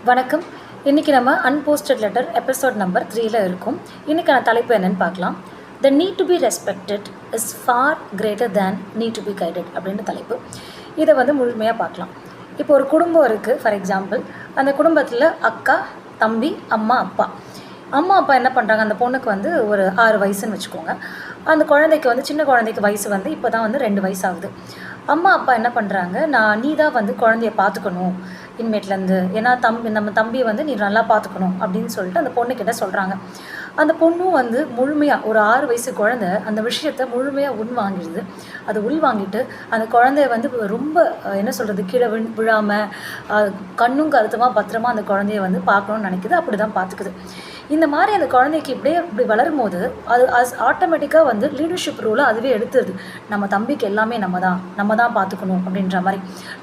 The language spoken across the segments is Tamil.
வணக்கம். இன்றைக்கி நம்ம அன்போஸ்டட் லெட்டர் எபிசோட் நம்பர் 3ல் இருக்கும். இன்றைக்கான தலைப்பு என்னென்னு பார்க்கலாம். The need to be respected is for greater than need to be guided அப்படின்ற தலைப்பு. இதை முழுமையாக பார்க்கலாம். இப்போ ஒரு குடும்பம் இருக்குது. ஃபார் எக்ஸாம்பிள், அந்த குடும்பத்தில் அக்கா, தம்பி, அம்மா, அப்பா. அம்மா அப்பா என்ன பண்ணுறாங்க, அந்த பொண்ணுக்கு ஒரு 6 வயசுன்னு வச்சுக்கோங்க. அந்த குழந்தைக்கு சின்ன குழந்தைக்கு வயசு இப்போ தான் 2 வயசு ஆகுது. அம்மா அப்பா என்ன பண்ணுறாங்க, நீ தான் குழந்தைய பார்த்துக்கணும் இனிமேட்லேருந்து, ஏன்னா நம்ம தம்பியை நீ நல்லா பார்த்துக்கணும் அப்படின்னு சொல்லிட்டு அந்த பொண்ணுக்கிட்ட சொல்கிறாங்க. அந்த பொண்ணும் முழுமையாக ஒரு 6 வயசு குழந்தை அந்த விஷயத்தை முழுமையாக உள்வாங்கிடுது. அது உள்வாங்கிட்டு அந்த குழந்தைய ரொம்ப என்ன சொல்கிறது, கீழே விழாமல் கண்ணும் கருத்துமாக பத்திரமா அந்த குழந்தைய பார்க்கணும்னு நினைக்குது. அப்படி தான் பார்த்துக்குது. இந்த மாதிரி அந்த குழந்தைக்கு இப்படி வளரும் போது அது ஆட்டோமேட்டிக்காக லீடர்ஷிப் ரூலை அதுவே எடுத்துருது. நம்ம தம்பிக்கு எல்லாமே நம்ம தான் பார்த்துக்கணும் அப்படின்ற மாதிரி.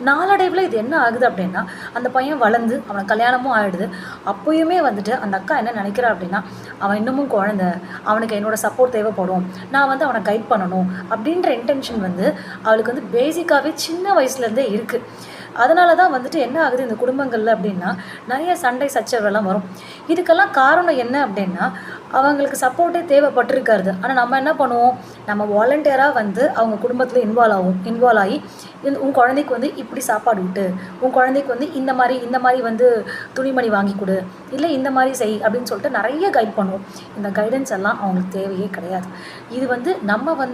நாளடைவில் இது என்ன ஆகுது அப்படின்னா, அந்த பையன் வளர்ந்து அவனுக்கு கல்யாணமும் ஆகிடுது. அப்போயுமே அந்த அக்கா என்ன நினைக்கிறா அப்படின்னா, அவன் இன்னமும் குழந்தை, அவனுக்கு என்னோட சப்போர்ட் தேவைப்படும், நான் அவனை கைட் பண்ணணும் அப்படின்ற இன்டென்ஷன் அவளுக்கு பேசிக்காகவே சின்ன வயசுலேருந்தே இருக்குது. அதனால தான் என்ன ஆகுது இந்த குடும்பங்களில் அப்படின்னா, நிறைய சண்டை சச்சரவெல்லாம் வரும். இதுக்கெல்லாம் காரணம் என்ன அப்படின்னா, அவங்களுக்கு சப்போர்ட்டே தேவைப்பட்டிருக்காது. ஆனால் நம்ம என்ன பண்ணுவோம், நம்ம வாலண்டியராக அவங்க குடும்பத்தில் இன்வால்வ் ஆகி உன் குழந்தைக்கு இப்படி சாப்பாடு விட்டு, உன் குழந்தைக்கு இந்த மாதிரி துணிமணி வாங்கி கொடு, இல்லை இந்த மாதிரி செய் அப்படின்னு சொல்லிட்டு நிறைய கைட் பண்ணுவோம். இந்த கைடன்ஸ் எல்லாம் அவங்களுக்கு தேவையே கிடையாது. இது நம்ம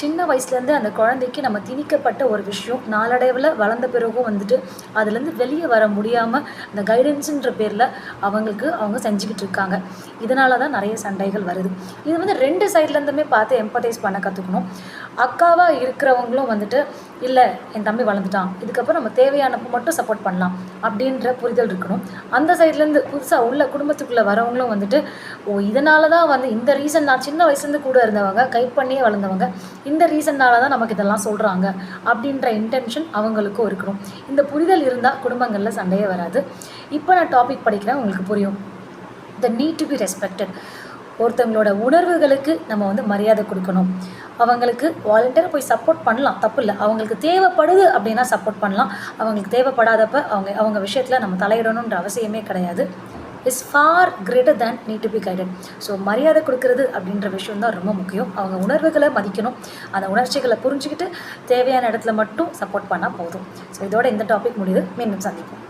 சின்ன வயசுலேருந்து அந்த குழந்தைக்கு நம்ம திணிக்கப்பட்ட ஒரு விஷயம். நாளடைவில் வளர்ந்த பிறகும் அதுலேருந்து வெளியே வர முடியாமல் அந்த கைடன்ஸுன்ற பேரில் அவங்க செஞ்சுக்கிட்டு இருக்காங்க. இதனால தான் நிறைய சண்டைகள் வருது. இது 2 சைட்லேருந்துமே பார்த்து எம்பத்தைஸ் பண்ண கற்றுக்கணும். அக்காவாக இருக்கிறவங்களும் இல்லை, என் தம்பி வளர்ந்துட்டான், இதுக்கப்புறம் நம்ம தேவையானப்போ மட்டும் சப்போர்ட் பண்ணலாம் அப்படின்ற புரிதல் இருக்கணும். அந்த சைட்லேருந்து புதுசாக உள்ள குடும்பத்துக்குள்ளே வரவங்களும் ஓ இதனால தான் இந்த ரீசன், நான் சின்ன வயசுலேருந்து கூட இருந்தவங்க, கைட் பண்ணியே வளர்ந்தவங்க, இந்த ரீசன்னால தான் நமக்கு இதெல்லாம் சொல்கிறாங்க அப்படின்ற இன்டென்ஷன் அவங்களுக்கும் இருக்கணும். இந்த புரிதல் இருந்தால் குடும்பங்களில் சண்டையே வராது. இப்போ நான் டாபிக் படிக்கிறேன், உங்களுக்கு புரியும். The need to be respected. ஒருத்தவங்களோட உணர்வுகளுக்கு நம்ம மரியாதை கொடுக்கணும். அவங்களுக்கு வாலண்டியராக போய் சப்போர்ட் பண்ணலாம், தப்பு இல்லை. அவங்களுக்கு தேவைப்படுது அப்படின்னா சப்போர்ட் பண்ணலாம். அவங்களுக்கு தேவைப்படாதப்ப அவங்க விஷயத்தில் நம்ம தலையிடணுன்ற அவசியமே கிடையாது. Is for greater than need to be guided. So மரியாதை கொடுக்கறது அப்படின்ற விஷயம் தான் ரொம்ப முக்கியம். அவங்க உணர்வுகளை மதிக்கணும். அந்த உணர்ச்சிகளை புரிஞ்சுக்கிட்டு தேவையான இடத்துல மட்டும் சப்போர்ட் பண்ணால் போதும். ஸோ இதோட இந்த டாபிக் முடியுது. மீண்டும் சந்திப்போம்.